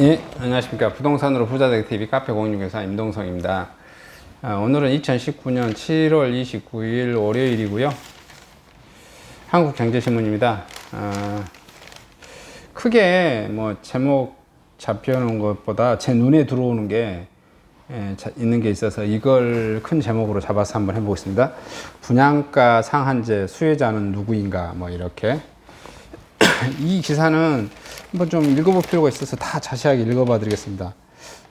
예, 안녕하십니까. 부동산으로 부자되기 TV 카페 공유교사 임동성입니다. 오늘은 2019년 7월 29일 월요일이고요. 한국경제신문입니다. 크게 뭐 제목 잡혀놓은 것보다 제 눈에 들어오는 게 있는 게 있어서 이걸 큰 제목으로 잡아서 한번 해보겠습니다. 분양가 상한제 수혜자는 누구인가, 뭐 이렇게. 이 기사는 한번 좀 읽어볼 필요가 있어서 다 자세하게 읽어봐 드리겠습니다.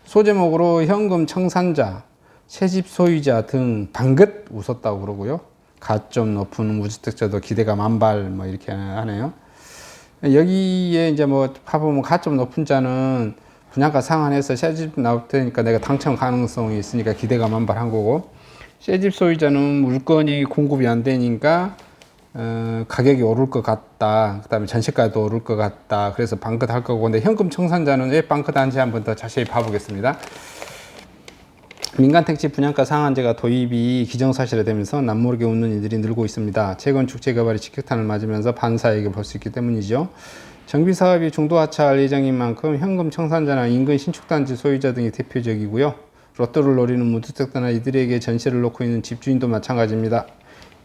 소제목으로 현금 청산자, 새집 소유자 등 방긋 웃었다고 그러고요. 가점 높은 무주택자도 기대가 만발, 뭐 이렇게 하네요. 여기에 이제 뭐 봐보면 가점 높은 자는 분양가 상한해서 새집 나올 테니까 내가 당첨 가능성이 있으니까 기대가 만발한 거고, 새집 소유자는 물건이 공급이 안 되니까 가격이 오를 것 같다. 그 다음에 전세가도 오를 것 같다. 그래서 방긋할 거고, 근데 현금 청산자는 왜 방긋한지 한번 더 자세히 봐보겠습니다. 민간택지 분양가 상한제가 도입이 기정사실화되면서 남모르게 웃는 이들이 늘고 있습니다. 재건축 재개발이 직격탄을 맞으면서 반사에게 볼 수 있기 때문이죠. 정비사업이 중도하차할 예정인 만큼 현금 청산자나 인근 신축단지 소유자 등이 대표적이고요. 로또를 노리는 무주택자나 이들에게 전세를 놓고 있는 집주인도 마찬가지입니다.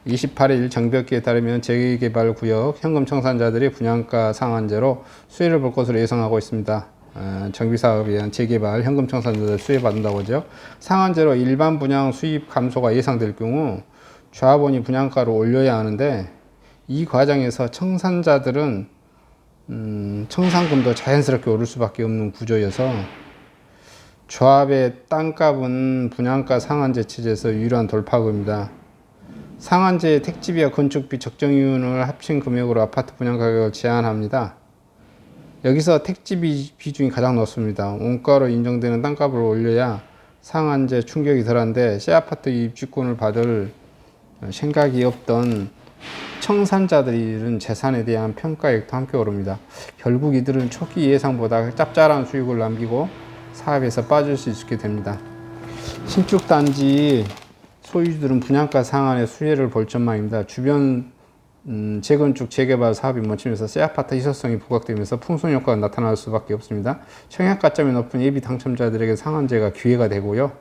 28일 정비업계에 따르면 재개발구역 현금 청산자들이 분양가 상한제로 수혜를 볼 것으로 예상하고 있습니다. 정비사업에 의한 재개발 현금 청산자들 수혜받는다고 하죠. 상한제로 일반 분양 수입 감소가 예상될 경우 조합원이 분양가를 올려야 하는데, 이 과정에서 청산자들은 청산금도 자연스럽게 오를 수밖에 없는 구조여서 조합의 땅값은 분양가 상한제 체제에서 유일한 돌파구입니다. 상한제의 택지비와 건축비 적정이윤을 합친 금액으로 아파트 분양가격을 제한합니다. 여기서 택지비 비중이 가장 높습니다. 원가로 인정되는 땅값을 올려야 상한제 충격이 덜한데, 새아파트 입주권을 받을 생각이 없던 청산자들이 잃은 재산에 대한 평가액도 함께 오릅니다. 결국 이들은 초기 예상보다 짭짤한 수익을 남기고 사업에서 빠질 수 있게 됩니다. 신축단지 소유주들은 분양가 상한의 수혜를 볼 전망입니다. 주변 재건축 재개발 사업이 멈추면서 새아파트 희소성이 부각되면서 풍선 효과가 나타날 수밖에 없습니다. 청약가점이 높은 예비 당첨자들에게 상한제가 기회가 되고요.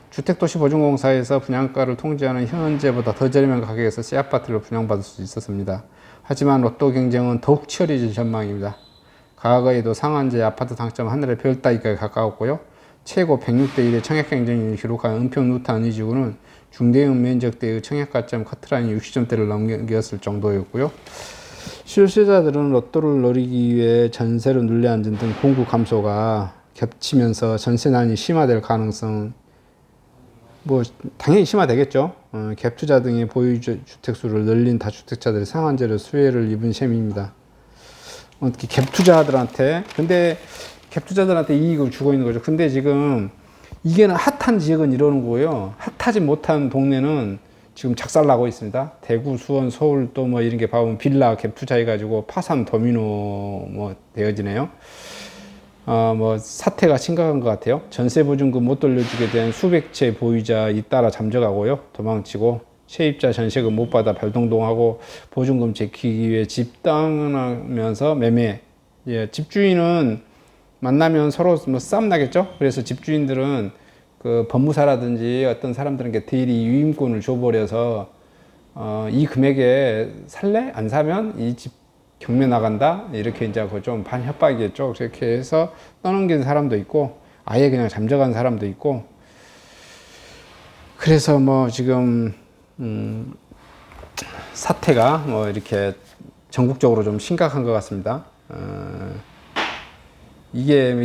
주택도시보증공사에서 분양가를 통제하는 현재보다 더 저렴한 가격에서 새아파트를 분양받을 수 있었습니다. 하지만 로또 경쟁은 더욱 치열해질 전망입니다. 과거에도 상한제 아파트 당첨 하늘의 별 따기가 가까웠고요. 최고 106대 1의 청약 경쟁률을 기록한 은평 루탄 이 지구는 중대형 면적대의 청약가점 커트라인 60점대를 넘겼을 정도였고요. 실수요자들은 로또를 노리기 위해 전세로 눌려앉은 등 공급 감소가 겹치면서 전세난이 심화될 가능성, 뭐 당연히 심화되겠죠. 갭투자 등의 보유 주택수를 늘린 다주택자들이 상한제로 수혜를 입은 셈입니다. 어떻게 갭투자들한테, 근데 갭투자들한테 이익을 주고 있는 거죠. 근데 지금 이게 핫한 지역은 이러는 거예요. 핫하지 못한 동네는 지금 작살나고 있습니다. 대구, 수원, 서울 또 뭐 이런 게 봐보면 빌라 갭 투자해가지고 파산 도미노 뭐 되어지네요. 뭐 사태가 심각한 것 같아요. 전세 보증금 못 돌려주게 된 수백 채 보유자 잇따라 잠적하고요. 도망치고 세입자 전세금 못 받아 별동동하고 보증금 지키기 위해 집 떠나면서 매매. 예, 집주인은 만나면 서로 뭐 싸움 나겠죠. 그래서 집주인들은 그 법무사라든지 어떤 사람들에게 대리 유임권을 줘버려서 이 금액에 살래? 안 사면 이 집 경매 나간다. 이렇게 이제 좀 반협박이겠죠. 그렇게 해서 떠넘긴 사람도 있고 아예 그냥 잠적한 사람도 있고. 그래서 뭐 지금 사태가 뭐 이렇게 전국적으로 좀 심각한 것 같습니다. 이게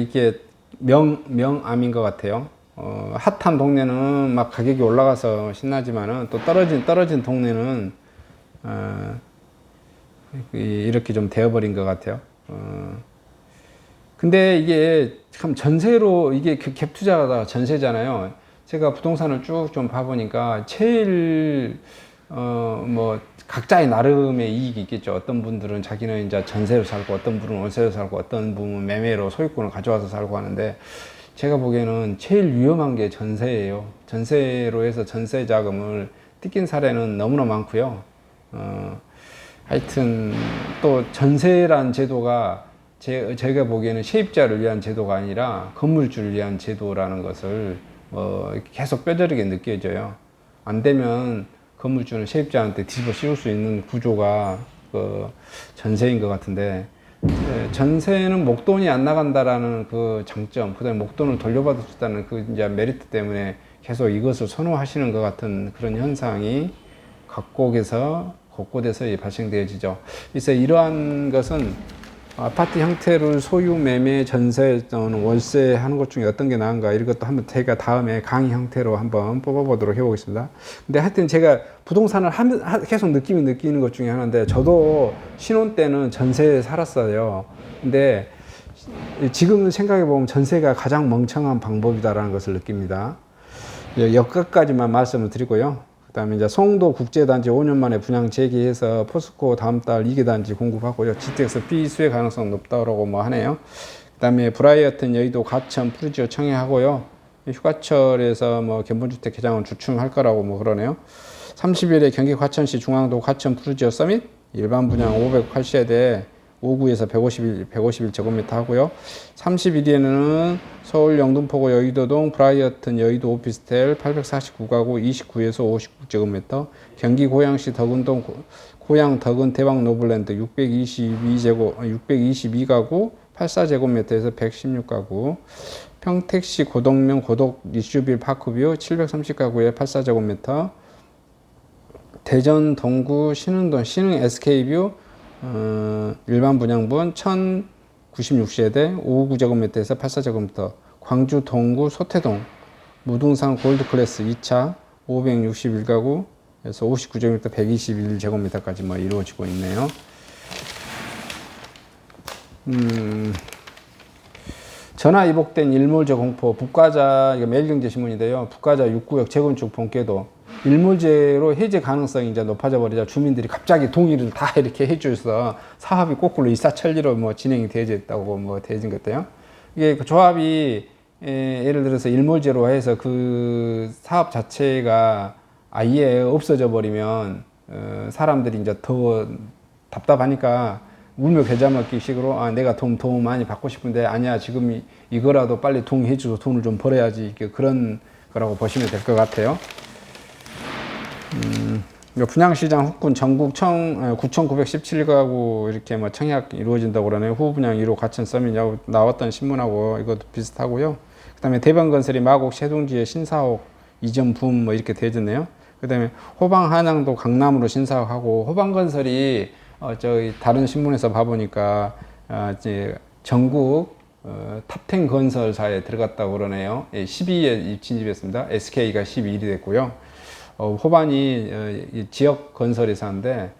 명암인 것 같아요. 핫한 동네는 막 가격이 올라가서 신나지만은 또 떨어진 동네는 이렇게 좀 되어버린 것 같아요. 근데 이게 참 전세로, 이게 갭 투자가 전세잖아요. 제가 부동산을 쭉 좀 봐보니까 제일 뭐 각자의 나름의 이익이 있겠죠. 어떤 분들은 자기는 이제 전세로 살고, 어떤 분은 월세로 살고, 어떤 분은 매매로 소유권을 가져와서 살고 하는데, 제가 보기에는 제일 위험한 게 전세예요. 전세로 해서 전세 자금을 뜯긴 사례는 너무나 많고요. 하여튼 또 전세란 제도가 제가 보기에는 세입자를 위한 제도가 아니라 건물주를 위한 제도라는 것을 계속 뼈저리게 느껴져요. 안 되면 건물주는 세입자한테 뒤집어 씌울 수 있는 구조가 그 전세인 것 같은데, 전세는 목돈이 안 나간다라는 그 장점, 그다음에 목돈을 돌려받을 수 있다는 그 이제 메리트 때문에 계속 이것을 선호하시는 것 같은 그런 현상이 각국에서 곳곳에서 발생되어지죠. 그래서 이러한 것은 아파트 형태를 소유, 매매, 전세 또는 월세 하는 것 중에 어떤 게 나은가, 이런 것도 한번 제가 다음에 강의 형태로 한번 뽑아보도록 해보겠습니다. 근데 하여튼 제가 부동산을 계속 느끼는 것 중에 하나인데, 저도 신혼 때는 전세에 살았어요. 근데 지금 생각해보면 전세가 가장 멍청한 방법이다라는 것을 느낍니다. 여기까지만 말씀을 드리고요. 그 다음에 이제 송도 국제단지 5년 만에 분양 재개해서 포스코 다음 달 2개 단지 공급하고요. GTX 비수혜 가능성 높다고 뭐 하네요. 그 다음에 브라이어튼 여의도 과천 푸르지오 청해하고요. 휴가철에서 뭐 견본주택 개장을 주춤할 거라고 뭐 그러네요. 30일에 경기 과천시 중앙도 과천 푸르지오 서밋 일반 분양 508세대 5구에서 151제곱미터 하고요. 31일에는 서울 영등포구 여의도동 브라이어튼 여의도 오피스텔 849가구 29에서 59제곱미터, 경기 고양시 덕은동 고양 덕은 대박 노블랜드 622가구 84제곱미터에서 116가구, 평택시 고덕면 고덕 리슈빌 파크뷰 730가구에 84제곱미터, 대전 동구 신흥동 신흥 SK뷰 일반 분양분 1096세대 59제곱미터에서 84제곱미터, 광주 동구 소태동 무등산 골드클래스 2차 561가구에서 59제곱미터 121제곱미터까지 뭐 이루어지고 있네요. 전화 이복된 일몰제 공포, 북가자, 이거 매일경제신문인데요. 북가자 6구역 재건축 본궤도 일몰제로 해제 가능성이 이제 높아져 버리자 주민들이 갑자기 동의를 다 이렇게 해줘서 사업이 거꾸로 일사천리로 뭐 진행이 되어졌다고 뭐 되어진 것 같아요. 이게 그 조합이 예를 들어서 일몰제로 해서 그 사업 자체가 아예 없어져 버리면 사람들이 이제 더 답답하니까 울며 겨자 먹기 식으로 내가 도움 많이 받고 싶은데 아니야 지금 이거라도 빨리 동의해주고 돈을 좀 벌어야지, 그런 거라고 보시면 될 것 같아요. 분양시장 후군 전국 9,917가구 이렇게 뭐 청약 이루어진다고 그러네요. 후분양 1호 과천 서밋 나왔던 신문하고 이것도 비슷하고요. 그 다음에 대방건설이 마곡 세동지에 신사옥 이전 붐 뭐 이렇게 되어졌네요. 그 다음에 호방 한양도 강남으로 신사옥하고, 호방건설이 저희 다른 신문에서 봐보니까 이제 전국 탑10 건설사에 들어갔다고 그러네요. 12위에 진입했습니다. SK가 12일이 됐고요. 호반이 지역 건설회사인데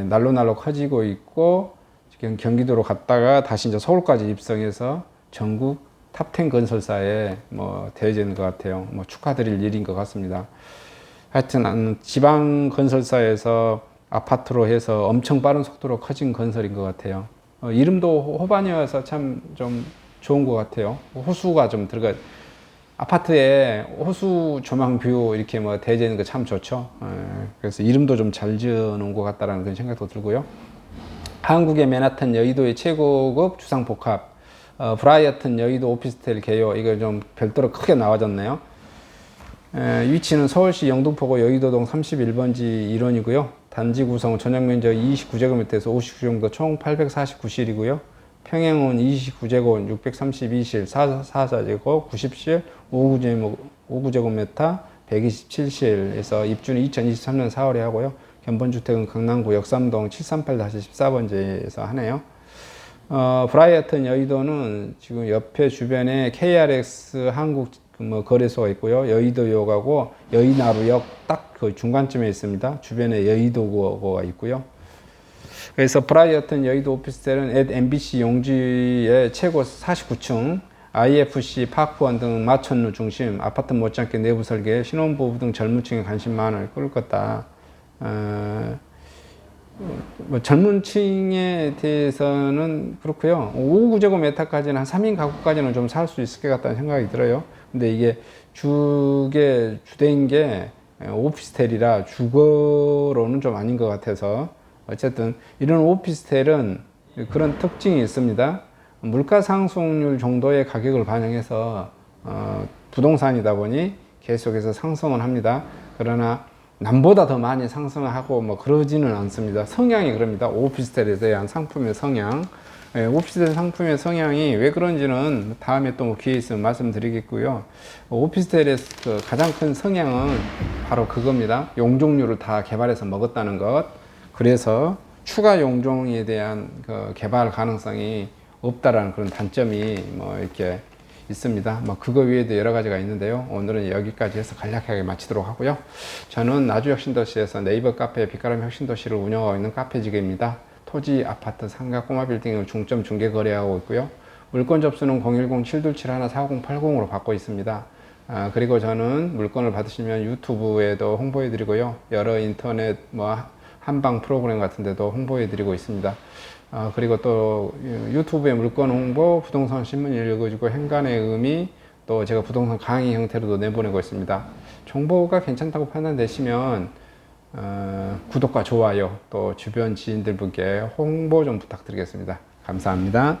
날로 커지고 있고, 지금 경기도로 갔다가 다시 이제 서울까지 입성해서 전국 탑10 건설사에 뭐 되어지는 것 같아요. 뭐 축하드릴 일인 것 같습니다. 하여튼 지방 건설사에서 아파트로 해서 엄청 빠른 속도로 커진 건설인 것 같아요. 이름도 호반이어서 참 좀 좋은 것 같아요. 호수가 좀 들어가, 아파트에 호수 조망 뷰 이렇게 뭐 대지는 거 참 좋죠. 그래서 이름도 좀 잘 지어놓은 것 같다라는 그런 생각도 들고요. 한국의 맨하탄 여의도의 최고급 주상복합 브라이어튼 여의도 오피스텔 개요, 이거 좀 별도로 크게 나와졌네요. 위치는 서울시 영등포구 여의도동 31번지 1원이고요. 단지 구성 전용면적 29제곱미터에서 59제곱미터 총 849실이고요. 평행은 29제곱, 632실, 4제곱, 90실, 59제곱미터, 127실에서 입주는 2023년 4월에 하고요. 견본주택은 강남구 역삼동 738-14번지에서 하네요. 브라이어튼 여의도는 지금 옆에 주변에 KRX 한국 뭐 거래소가 있고요. 여의도역하고 여의나루역 딱 그 중간쯤에 있습니다. 주변에 여의도구가 있고요. 그래서 브라이어튼 여의도 오피스텔은 MBC 용지의 최고 49층, IFC, 파크원 등 마천루 중심, 아파트 못지않게 내부 설계, 신혼부부 등 젊은 층에 관심만을 끌 것다. 뭐 젊은 층에 대해서는 그렇고요. 59제곱미터까지는 한 3인 가구까지는 좀 살 수 있을 것 같다는 생각이 들어요. 근데 이게 주된 게 오피스텔이라 주거로는 좀 아닌 것 같아서, 어쨌든 이런 오피스텔은 그런 특징이 있습니다. 물가 상승률 정도의 가격을 반영해서 부동산이다 보니 계속해서 상승을 합니다. 그러나 남보다 더 많이 상승하고 뭐 그러지는 않습니다. 성향이 그럽니다. 오피스텔에 대한 상품의 성향. 오피스텔 상품의 성향이 왜 그런지는 다음에 또 기회 있으면 말씀드리겠고요. 오피스텔의 그 가장 큰 성향은 바로 그겁니다. 용적률을 다 개발해서 먹었다는 것. 그래서 추가 용종에 대한 그 개발 가능성이 없다라는 그런 단점이 뭐 이렇게 있습니다. 뭐 그거 외에도 여러 가지가 있는데요. 오늘은 여기까지 해서 간략하게 마치도록 하고요. 저는 나주혁신도시에서 네이버 카페 빛가람 혁신도시를 운영하고 있는 카페지게입니다. 토지, 아파트, 상가, 꼬마 빌딩을 중점 중개 거래하고 있고요. 물건 접수는 010-727-4080으로 받고 있습니다. 그리고 저는 물건을 받으시면 유튜브에도 홍보해드리고요. 여러 인터넷 뭐 한방 프로그램 같은 데도 홍보해드리고 있습니다. 그리고 또 유튜브에 물건 홍보, 부동산 신문 읽어주고 행간의 의미, 또 제가 부동산 강의 형태로도 내보내고 있습니다. 정보가 괜찮다고 판단되시면 구독과 좋아요, 또 주변 지인들 분께 홍보 좀 부탁드리겠습니다. 감사합니다.